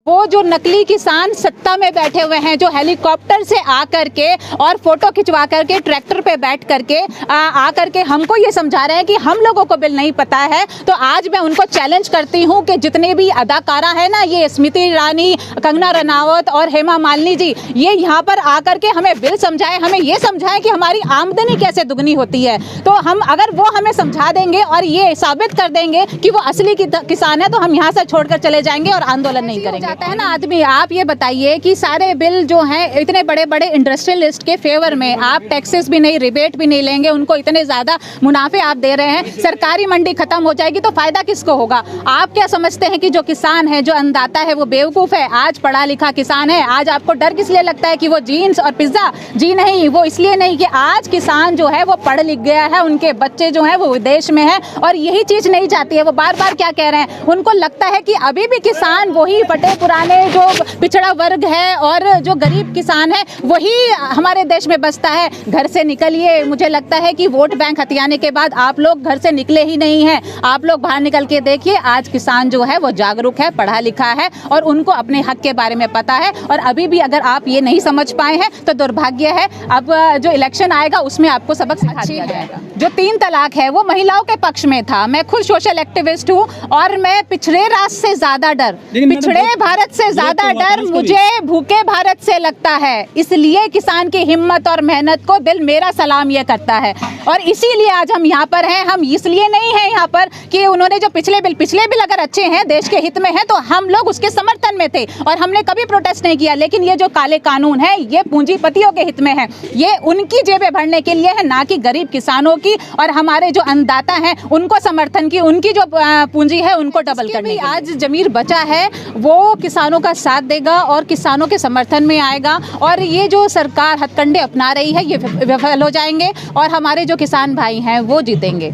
वो जो नकली किसान सत्ता में बैठे हुए हैं, जो हेलीकॉप्टर से आकर के और फोटो खिंचवा करके ट्रैक्टर पे बैठ करके आकर के हमको ये समझा रहे हैं कि हम लोगों को बिल नहीं पता है, तो आज मैं उनको चैलेंज करती हूँ कि जितने भी अदाकारा है ना, ये स्मृति ईरानी, कंगना रनावत और हेमा मालिनी जी, ये यहाँ पर आकर के हमें बिल समझाएं, हमें ये समझाएं कि हमारी आमदनी कैसे दुगनी होती है। तो हम अगर वो हमें समझा देंगे और ये साबित कर देंगे कि वो असली किसान है, तो हम यहाँ से छोड़कर चले जाएंगे और आंदोलन नहीं करेंगे। है ना आदमी, आप ये बताइए कि सारे बिल जो हैं इतने बड़े बड़े इंडस्ट्रियलिस्ट के फेवर में, आप टैक्सेस भी नहीं, रिबेट भी नहीं लेंगे, उनको इतने ज्यादा मुनाफे आप दे रहे हैं, सरकारी मंडी खत्म हो जाएगी तो फायदा किसको होगा? आप क्या समझते हैं कि जो किसान है, जो अन्नदाता है, वो बेवकूफ है? आज पढ़ा लिखा किसान है। आज आपको डर किस लिए लगता है कि वो जीन्स और पिज्जा? जी नहीं, वो इसलिए नहीं कि आज किसान जो है वो पढ़ लिख गया है, उनके बच्चे जो है वो विदेश में है और यही चीज नहीं चाहती है। वो बार बार क्या कह रहे हैं, उनको लगता है कि अभी भी किसान वही फटे पुराने जो पिछड़ा वर्ग है और जो गरीब किसान है वही हमारे देश में बसता है। घर से निकलिए, मुझे लगता है कि वोट बैंक हथियाने के बाद आप लोग घर से निकले ही नहीं हैं। आप लोग बाहर निकल के देखिए, आज किसान जो है वो जागरूक है, पढ़ा लिखा है और उनको अपने हक के बारे में पता है। और अभी भी अगर आप ये नहीं समझ पाए हैं तो दुर्भाग्य है। अब जो इलेक्शन आएगा उसमें आपको सबक सिखा दिया जाएगा। जो 3 तलाक है वो महिलाओं के पक्ष में था। मैं खुद सोशल एक्टिविस्ट हूँ और मैं पिछड़े राष्ट्र से ज्यादा डर, पिछड़े भारत से ज्यादा डर मुझे भूखे भारत से लगता है। इसलिए किसान की हिम्मत और मेहनत को दिल मेरा सलाम ये करता है और इसीलिए आज हम यहाँ पर हैं। हम इसलिए नहीं हैं यहाँ पर कि उन्होंने जो पिछले बिल अगर अच्छे हैं, देश के हित में हैं, तो हम लोग उसके समर्थन में थे और हमने कभी प्रोटेस्ट नहीं किया। लेकिन ये जो काले कानून है ये पूंजीपतियों के हित में है, ये उनकी जेबें भरने के लिए है, ना कि गरीब किसानों की और हमारे जो अन्नदाता हैं उनको समर्थन की, उनकी जो पूंजी है उनको डबल करने। आज जमीर बचा है वो किसानों का साथ देगा और किसानों के समर्थन में आएगा और ये जो सरकार हथकंडे अपना रही है ये विफल हो जाएंगे और हमारे जो किसान भाई हैं वो जीतेंगे।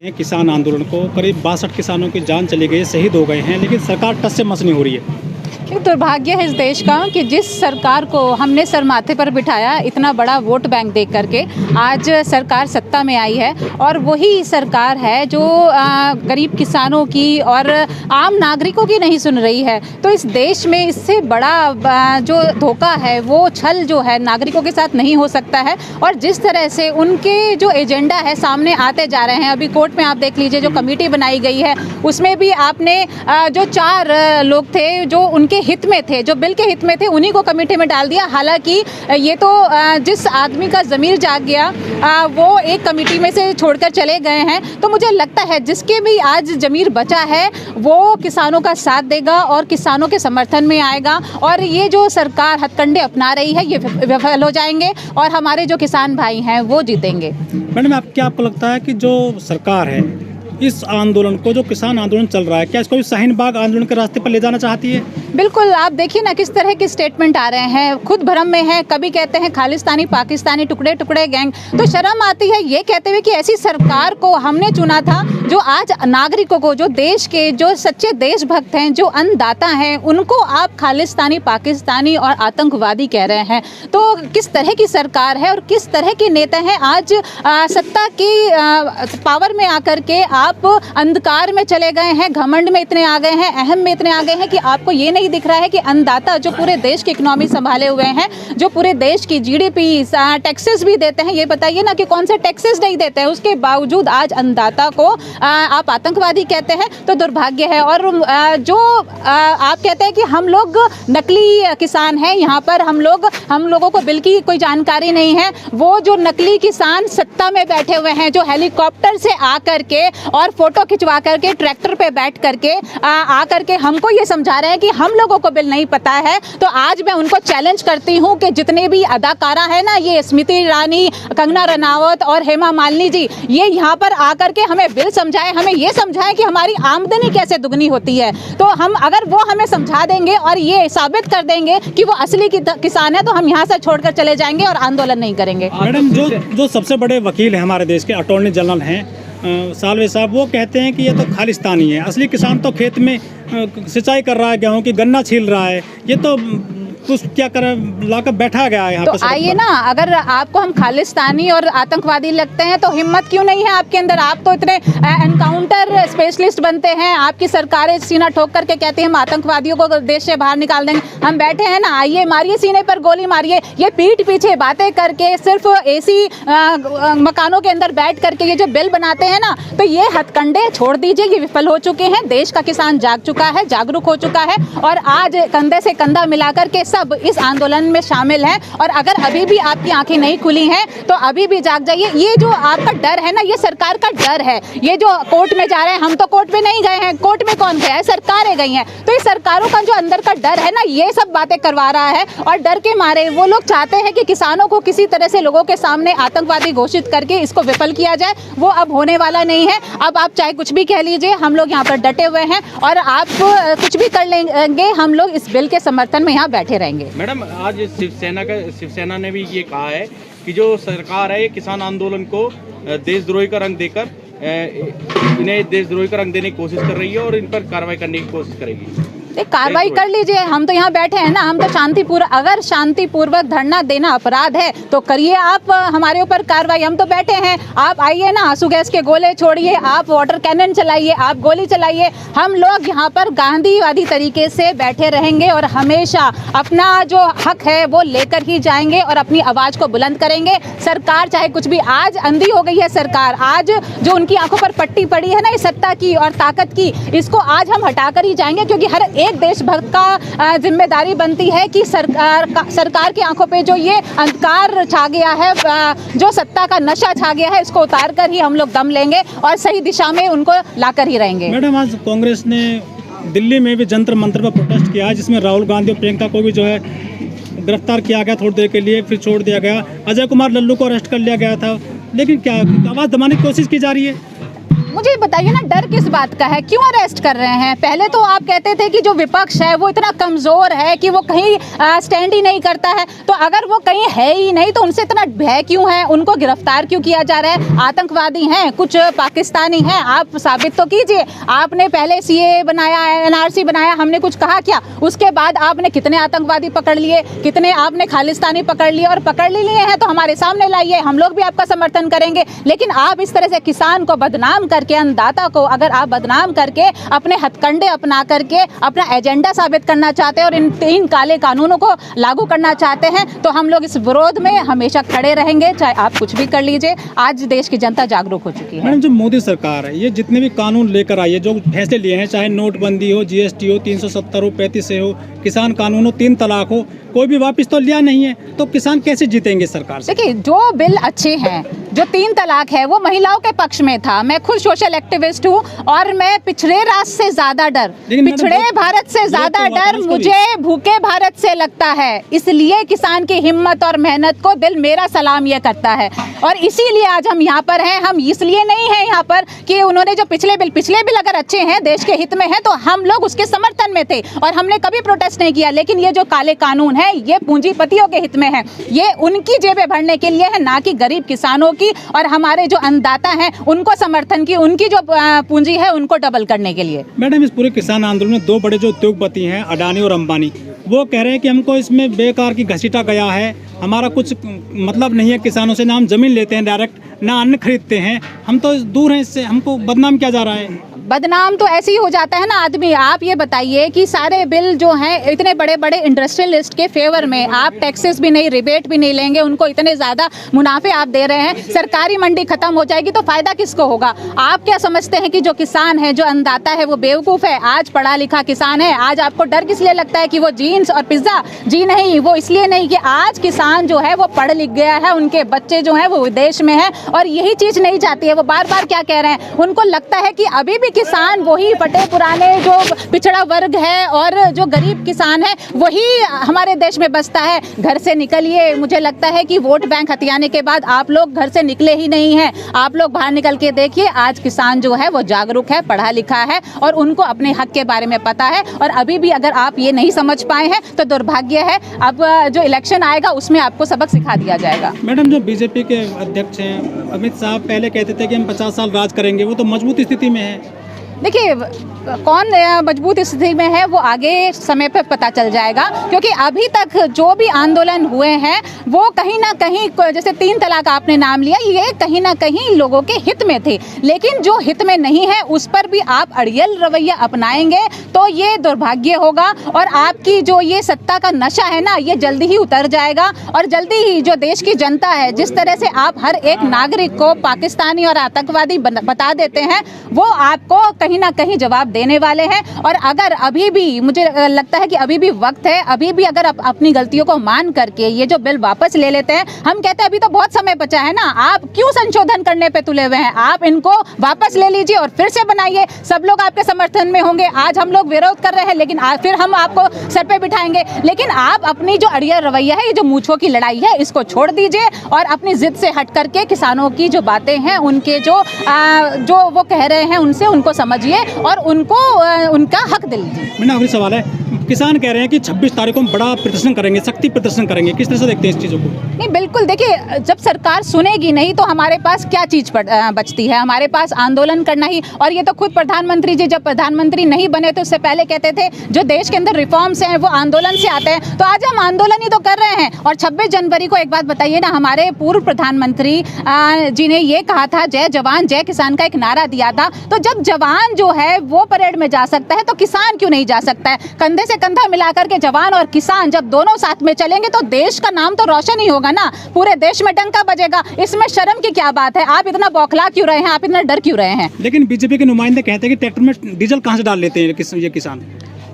किसान आंदोलन को करीब 62 किसानों की जान चली गई, शहीद हो गए हैं, लेकिन सरकार टस से मस नहीं हो रही है। दुर्भाग्य है इस देश का कि जिस सरकार को हमने सर माथे पर बिठाया, इतना बड़ा वोट बैंक देख करके आज सरकार सत्ता में आई है और वही सरकार है जो गरीब किसानों की और आम नागरिकों की नहीं सुन रही है। तो इस देश में इससे बड़ा जो धोखा है, वो छल जो है नागरिकों के साथ नहीं हो सकता है। और जिस तरह से उनके जो एजेंडा है सामने आते जा रहे हैं, अभी कोर्ट में आप देख लीजिए जो कमेटी बनाई गई है उसमें भी आपने जो 4 लोग थे जो उनके हित में थे, जो बिल के हित में थे, उन्हीं को कमेटी में डाल दिया। हालांकि ये तो जिस आदमी का ज़मीर जाग गया वो एक कमेटी में से छोड़कर चले गए हैं। तो मुझे लगता है जिसके भी आज ज़मीर बचा है वो किसानों का साथ देगा और किसानों के समर्थन में आएगा और ये जो सरकार हथकंडे अपना रही है ये विफल हो जाएंगे और हमारे जो किसान भाई हैं वो जीतेंगे। मैडम, आपको लगता है कि जो सरकार है इस आंदोलन को, जो किसान आंदोलन चल रहा है, क्या इसको शाहीन बाग आंदोलन के रास्ते पर ले जाना चाहती है? बिल्कुल, आप देखिए ना किस तरह के स्टेटमेंट आ रहे हैं, खुद भ्रम में है। कभी कहते हैं खालिस्तानी पाकिस्तानी टुकड़े टुकड़े गैंग, तो शर्म आती है ये कहते हुए कि ऐसी सरकार को हमने चुना था जो आज नागरिकों को, जो देश के जो सच्चे देशभक्त हैं, जो अन्नदाता हैं, उनको आप खालिस्तानी पाकिस्तानी और आतंकवादी कह रहे हैं। तो किस तरह की सरकार है और किस तरह के नेता हैं आज सत्ता की पावर में आकर के आप अंधकार में चले गए हैं, घमंड में इतने आ गए हैं, अहम में इतने आ गए हैं कि आपको ये नहीं दिख रहा है कि अन्नदाता जो पूरे देश की इकोनॉमी संभाले हुए हैं, जो पूरे देश की जीडीपी, टैक्सेस भी देते हैं, ये बताइए ना कि कौन से टैक्सेस नहीं देते हैं, उसके बावजूद आज अन्नदाता को आप आतंकवादी कहते हैं। तो दुर्भाग्य है। और जो आप कहते हैं कि हम लोग नकली किसान हैं, यहाँ पर हम लोगों को बिल की कोई जानकारी नहीं है। वो जो नकली किसान सत्ता में बैठे हुए हैं, जो हेलीकॉप्टर से आकर के और फोटो खिंचवा करके ट्रैक्टर पे बैठ करके आकर के हमको ये समझा रहे हैं कि हम लोगों को बिल नहीं पता है, तो आज मैं उनको चैलेंज करती हूँ कि जितने भी अदाकारा है ना, ये स्मृति ईरानी, कंगना रनावत और हेमा मालिनी जी, ये यहाँ पर आकर के हमें बिल समझाएं, हमें ये समझाएं कि हमारी आमदनी कैसे दुगनी होती है। तो हम अगर वो हमें समझा देंगे और ये साबित कर देंगे कि वो असली किसान है, तो हम यहाँ से छोड़कर चले जाएंगे और आंदोलन नहीं करेंगे। मैडम, जो सबसे बड़े वकील हैं हमारे देश के, अटॉर्नी जनरल हैं सालवे साहब, वो कहते हैं कि ये तो खालिस्तानी है, असली किसान तो खेत में सिंचाई कर रहा है, गेहूं की गन्ना छील रहा है, ये तो कुछ क्या कर लाकर बैठा गया है यहाँ तो पे सड़क आइए पर। ना, अगर आपको हम खालिस्तानी और आतंकवादी लगते हैं तो हिम्मत क्यों नहीं है आपके अंदर? आप तो इतने एनकाउंटर स्पेशलिस्ट बनते हैं, आपकी सरकारें सीना ठोक करके कहती हैं हम आतंकवादियों को देश से बाहर निकाल देंगे। हम बैठे हैं ना, आइए मारिए सीने पर गोली मारिए। ये पीठ पीछे बातें करके सिर्फ एसी मकानों के अंदर बैठ करके ये जो बिल बनाते हैं ना, तो ये हथकंडे छोड़ दीजिए, ये विफल हो चुके हैं। देश का किसान जाग चुका है, जागरूक हो चुका है और आज कंधे से कंधा मिलाकर के सब इस आंदोलन में शामिल हैं। और अगर अभी भी आपकी आंखें नहीं खुली हैं तो अभी भी जाग जाइए। ये जो आपका डर है ना, ये सरकार का डर है। ये जो कोर्ट में जा रहे हैं, हम तो कोर्ट में नहीं गए हैं, कोर्ट में कौन गया है? सरकारें गई हैं। तो ये सरकारों का जो अंदर का डर है ना, ये सब बातें करवा रहा है। और डर के मारे वो लोग चाहते हैं कि किसानों को किसी तरह से लोगों के सामने आतंकवादी घोषित करके इसको विफल किया जाए। वो अब होने वाला नहीं है। अब आप चाहे कुछ भी कह लीजिए, हम लोग यहाँ पर डटे हुए हैं और आप कुछ भी कर लेंगे, हम लोग इस बिल के समर्थन में यहाँ बैठे रहेंगे। मैडम, आज शिवसेना ने भी ये कहा है कि जो सरकार है ये किसान आंदोलन को देशद्रोही का रंग देकर इन्हें देशद्रोही का रंग देने की कोशिश कर रही है और इन पर कार्रवाई करने की कोशिश करेगी। कार्रवाई कर लीजिए, हम तो यहाँ बैठे हैं ना, हम तो शांतिपूर्वक, अगर शांतिपूर्वक धरना देना अपराध है तो करिए आप हमारे ऊपर कार्रवाई। हम तो बैठे हैं, आप आइए ना, आंसू गैस के गोले छोड़िए, आप वाटर कैनन चलाइए, आप गोली चलाइए। हम लोग यहाँ पर गांधीवादी तरीके से बैठे रहेंगे और हमेशा अपना जो हक है वो लेकर ही जाएंगे और अपनी आवाज़ को बुलंद करेंगे। सरकार चाहे कुछ भी, आज अंधी हो गई है सरकार, आज जो उनकी आंखों पर पट्टी पड़ी है ना इस सत्ता की और ताकत की, इसको आज हम हटाकर ही जाएंगे। क्योंकि हर एक देशभक्त का जिम्मेदारी बनती है कि सरकार की आंखों पे जो ये अंधकार छा गया है, जो सत्ता का नशा छा गया है, इसको उतार कर ही हम लोग दम लेंगे और सही दिशा में उनको लाकर ही रहेंगे। मैडम, आज कांग्रेस ने दिल्ली में भी जंतर मंतर पर प्रोटेस्ट किया है, जिसमें राहुल गांधी और प्रियंका को भी जो है गिरफ्तार किया गया थोड़ी देर के लिए, फिर छोड़ दिया गया। अजय कुमार लल्लू को अरेस्ट कर लिया गया था, लेकिन क्या आवाज़ दबाने की कोशिश की जा रही है? मुझे बताइए ना, डर किस बात का है? क्यों अरेस्ट कर रहे हैं? पहले तो आप कहते थे कि जो विपक्ष है वो इतना कमज़ोर है कि वो कहीं स्टैंड ही नहीं करता है। तो अगर वो कहीं है ही नहीं तो उनसे इतना भय क्यों है? उनको गिरफ्तार क्यों किया जा रहा है? आतंकवादी हैं, कुछ पाकिस्तानी हैं, आप साबित तो कीजिए। आपने पहले CAA बनाया, NRC बनाया, हमने कुछ कहा क्या? उसके बाद आपने कितने आतंकवादी पकड़ लिए, कितने आपने खालिस्तानी पकड़ लिए, और पकड़ लिए हैं तो हमारे सामने लाइए, हम लोग भी आपका समर्थन करेंगे। लेकिन आप इस तरह से किसान को बदनाम करके, अन्नदाता को अगर आप बदनाम करके अपने हथकंडे अपना करके अपना एजेंडा साबित करना चाहते हैं और इन 3 काले कानूनों को लागू करना चाहते हैं, तो हम लोग इस विरोध में हमेशा खड़े रहेंगे, चाहे आप कुछ भी कर लीजिए। आज देश की जनता जागरूक हो चुकी है। मैडम, जो मोदी सरकार है, ये जितने भी कानून लेकर आई है, जो फैसले लिए हैं, चाहे नोटबंदी हो, GST हो, 370 हो, 35 हो, किसान कानून हो, 3 तलाक हो, कोई भी वापस तो लिया नहीं है, तो किसान कैसे जीतेंगे सरकार से? देखिए, जो बिल अच्छे हैं, जो 3 तलाक है वो महिलाओं के पक्ष में था। मैं खुद सोशल एक्टिविस्ट हूँ और मैं पिछड़े राष्ट्र से ज्यादा डर, पिछड़े भारत से ज्यादा डर मुझे भूखे भारत से लगता है। इसलिए किसान की हिम्मत और मेहनत को दिल मेरा सलाम ये करता है और इसीलिए आज हम यहाँ पर हैं। हम इसलिए नहीं हैं यहाँ पर कि उन्होंने जो पिछले बिल अगर अच्छे हैं, देश के हित में हैं, तो हम लोग उसके समर्थन में थे और हमने कभी प्रोटेस्ट नहीं किया। लेकिन ये जो काले कानून है, ये पूंजीपतियों के हित में है, ये उनकी जेबें भरने के लिए है, ना कि गरीब किसानों की और हमारे जो अन्नदाता हैं उनको समर्थन की, उनकी जो पूंजी है उनको डबल करने के लिए। मैडम, इस पूरे किसान आंदोलन में 2 बड़े जो उद्योगपति हैं, अडानी और अंबानी, वो कह रहे हैं कि हमको इसमें बेकार की घसीटा गया है, हमारा कुछ मतलब नहीं है किसानों से, ना हम जमीन लेते हैं डायरेक्ट, ना अन्न खरीदते हैं, हम तो दूर हैं इससे, हमको बदनाम किया जा रहा है। बदनाम तो ऐसे ही हो जाता है ना आदमी। आप ये बताइए कि सारे बिल जो हैं इतने बड़े बड़े इंडस्ट्रियलिस्ट के फेवर में, आप टैक्सेस भी नहीं, रिबेट भी नहीं लेंगे, उनको इतने ज़्यादा मुनाफे आप दे रहे हैं, सरकारी मंडी खत्म हो जाएगी तो फ़ायदा किसको होगा? आप क्या समझते हैं कि जो किसान है, जो अन्नदाता है, वो बेवकूफ़ है? आज पढ़ा लिखा किसान है। आज आपको डर किस लिए लगता है कि वो जीन्स और पिज़्ज़ा? जी नहीं, वो इसलिए नहीं कि आज किसान जो है वो पढ़ लिख गया है, उनके बच्चे जो हैं वो विदेश में हैं और यही चीज़ नहीं चाहती है। वो बार बार क्या कह रहे हैं, उनको लगता है कि अभी भी किसान वही फटे पुराने जो पिछड़ा वर्ग है और जो गरीब किसान है वही हमारे देश में बसता है। घर से निकलिए, मुझे लगता है कि वोट बैंक हथियाने के बाद आप लोग घर से निकले ही नहीं हैं। आप लोग बाहर निकल के देखिए, आज किसान जो है वो जागरूक है, पढ़ा लिखा है और उनको अपने हक के बारे में पता है। और अभी भी अगर आप ये नहीं समझ पाए हैं तो दुर्भाग्य है। अब जो इलेक्शन आएगा उसमें आपको सबक सिखा दिया जाएगा। मैडम, जो बीजेपी के अध्यक्ष हैं अमित शाह, पहले कहते थे कि हम 50 साल राज करेंगे, वो तो मजबूत स्थिति में है। देखिए, कौन मजबूत स्थिति में है वो आगे समय पर पता चल जाएगा, क्योंकि अभी तक जो भी आंदोलन हुए हैं वो कहीं ना कहीं, जैसे 3 तलाक आपने नाम लिया, ये कहीं ना कहीं लोगों के हित में थे, लेकिन जो हित में नहीं है उस पर भी आप अड़ियल रवैया अपनाएंगे तो ये दुर्भाग्य होगा और आपकी जो ये सत्ता का नशा है ना, ये जल्दी ही उतर जाएगा और जल्दी ही जो देश की जनता है, जिस तरह से आप हर एक नागरिक को पाकिस्तानी और आतंकवादी बता देते हैं, वो आपको कहीं ना कहीं जवाब देने वाले हैं। और अगर अभी भी, मुझे लगता है कि अभी भी वक्त है, अभी भी अगर अपनी गलतियों को मान करके ये जो बिल वापस ले लेते हैं, हम कहते हैं अभी तो बहुत समय बचा है ना, आप क्यों संशोधन करने पे तुले हुए हैं, आप इनको वापस ले लीजिए और फिर से बनाइए, सब लोग आपके समर्थन में होंगे। आज हम लोग विरोध कर रहे हैं, लेकिन फिर हम आपको सर पे बिठाएंगे, लेकिन आप अपनी जो अड़ियल रवैया है, ये जो मूंछों की लड़ाई है, इसको छोड़ दीजिए और अपनी जिद से हट करके किसानों की जो बातें हैं, उनके जो वो कह रहे हैं, उनसे उनको समझिए और उनको उनका हक दिल दीजिए। मेरा आखिरी सवाल है, किसान कह रहे हैं कि 26 तारीख को हम बड़ा प्रदर्शन करेंगे, शक्ति प्रदर्शन करेंगे, किस तरह से देखते हैं इस चीज़ों को? नहीं, बिल्कुल, देखिए, जब सरकार सुनेगी नहीं तो हमारे पास क्या चीज़ बचती है, हमारे पास आंदोलन करना ही। और ये तो खुद प्रधानमंत्री जी जब प्रधानमंत्री नहीं बने तो उससे पहले कहते थे जो देश के अंदर रिफॉर्म्स हैं वो आंदोलन से आते हैं, तो आज हम आंदोलन ही तो कर रहे हैं। और 26 जनवरी को एक बात बताइए ना, हमारे पूर्व प्रधानमंत्री जी ने ये कहा था, जय जवान जय किसान का एक नारा दिया था, तो जब जवान जो है वो परेड में जा सकता है तो किसान क्यों नहीं जा सकता है? कंधे से कंधा मिलाकर के जवान और किसान जब दोनों साथ में चलेंगे तो देश का नाम तो रोशन ही होगा ना, पूरे देश में डंका बजेगा। इसमें शर्म की क्या बात है? आप इतना बौखला क्यों रहे हैं, आप इतना डर क्यों रहे हैं? लेकिन बीजेपी के नुमाइंदे कहते हैं कि ट्रैक्टर में डीजल कहाँ से डाल लेते हैं ये किसान?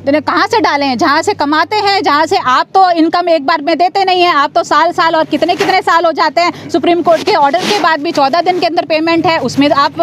कहाँ से डालें? जहाँ से कमाते हैं, जहाँ से आप तो इनकम एक बार में देते नहीं हैं, आप तो साल साल और कितने कितने साल हो जाते हैं। सुप्रीम कोर्ट के ऑर्डर के बाद भी 14 दिन के अंदर पेमेंट है, उसमें आप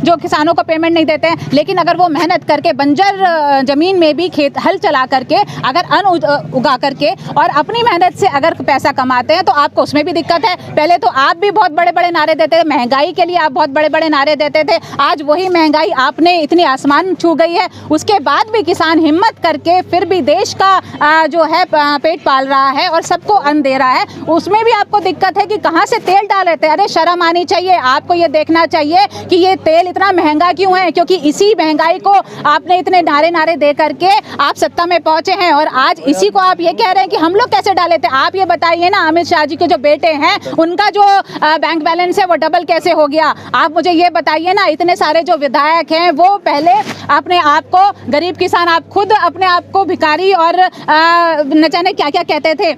जो किसानों को पेमेंट नहीं देते हैं। लेकिन अगर वो मेहनत करके बंजर ज़मीन में भी खेत हल चला करके, अगर अन्न उगा करके और अपनी मेहनत से अगर पैसा कमाते हैं तो आपको उसमें भी दिक्कत है। पहले तो आप भी बहुत बड़े बड़े नारे देते थे, महंगाई के लिए आप बहुत बड़े बड़े नारे देते थे, आज वही महंगाई आपने इतनी आसमान छू गई है। उसके बाद भी किसान हिम्मत करके फिर भी देश का जो है पेट पाल रहा है और सबको अन्न दे रहा है, उसमें भी आपको दिक्कत है कि कहाँ से तेल डाले थे। अरे शर्म आनी चाहिए आपको, ये देखना चाहिए कि ये तेल इतना महंगा क्यों है, क्योंकि इसी महंगाई को आपने इतने नारे दे करके आप सत्ता में पहुंचे हैं और आज इसी को आप ये कह रहे हैं कि हम लोग कैसे डाले थे। आप ये बताइए ना, अमित शाह जी के जो बेटे हैं उनका जो बैंक बैलेंस है वो डबल कैसे हो गया? आप मुझे ये बताइए ना, इतने सारे जो विधायक हैं वो पहले अपने आप को गरीब किसान, आप खुद अपने आप को भिखारी और न जाने क्या क्या कहते थे,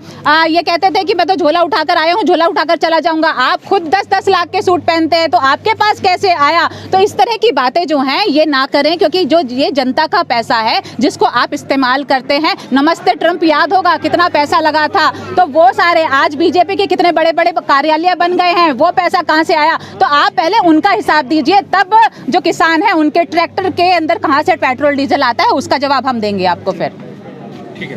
ये कहते थे कि मैं तो झोला उठाकर आया हूँ, झोला उठाकर चला जाऊंगा। आप खुद 10-10 लाख के सूट पहनते हैं तो आपके पास कैसे आया? तो इस तरह की बातें जो हैं ये ना करें, क्योंकि जो ये जनता का पैसा है जिसको आप इस्तेमाल करते हैं। नमस्ते ट्रंप याद होगा कितना पैसा लगा था, तो वो सारे आज बीजेपी के कितने बड़े बड़े कार्यालय बन गए हैं, वो पैसा कहाँ से आया? तो आप पहले उनका हिसाब दीजिए, तब जो किसान है उनके ट्रैक्टर के अंदर कहाँ से पेट्रोल डीजल आता है उसका जवाब हम देंगे आपको फिर। ठीक है।